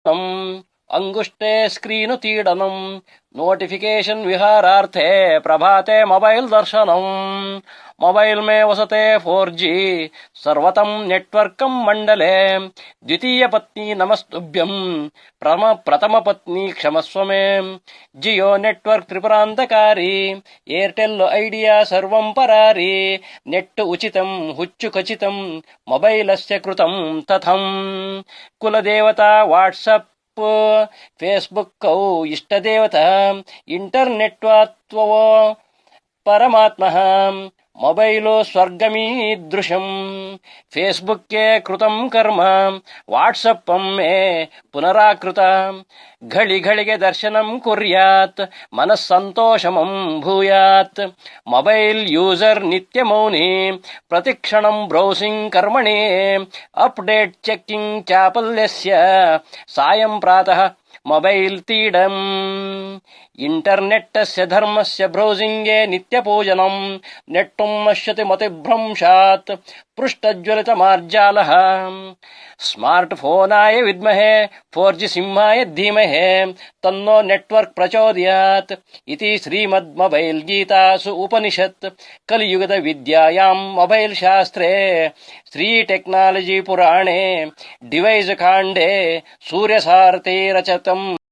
अंगुष्टे स्क्रीनुतीडनम् notification विहारार्थे प्रभाते mobile दर्शनम् mobile में वसते 4G सर्वतं नेटवर्कं मंडले द्वितीय पत्नी नमस्तुभ्यम् प्रथम पत्नी क्षमस्व मे जियो नेटवर्क त्रिपुरान्तकारी एयरटेल ऐडिया सर्वं परारी नेट् उचितं हुच्चु खचितं मोबाइलस्य कृतं तथम् कुलदेवता व्हाट्सएप फेसबुक इष्टदेवता इंटरनेट परमात्मः मोबाइलो स्वर्गमीदृशम् फेसबुक के कृतं कर्म व्हाट्सएप मे पुनराकृत घड़ी घड़िगे दर्शनं कुर्यात् मनस्सन्तोषमं भूयात् मोबाइल यूजर नित्यमौनी प्रतिक्षणं ब्रौसिंग कर्मणि अपडेट चेकिंग चापल्यस्य सायं प्रातः मोबाइल तीडम् इंटरनेटस्य धर्मस्य ब्रौसिंगे नित्यपूजनम् नेट्टुं नश्यति मतिभ्रंशात् पृष्ठज्वलित मार्जालः स्मार्ट फोनाय विद्महे 4G सिंहाय धीमहे तन्नो नेटवर्क प्रचोदयात् इति श्रीमद् मोबाइल गीतासु उपनिषत् कलियुगद विद्यायां मोबाइल शास्त्रे श्री टेक्नोलॉजी पुराणे डिवाइस काण्डे सूर्यसारथे रचितम्।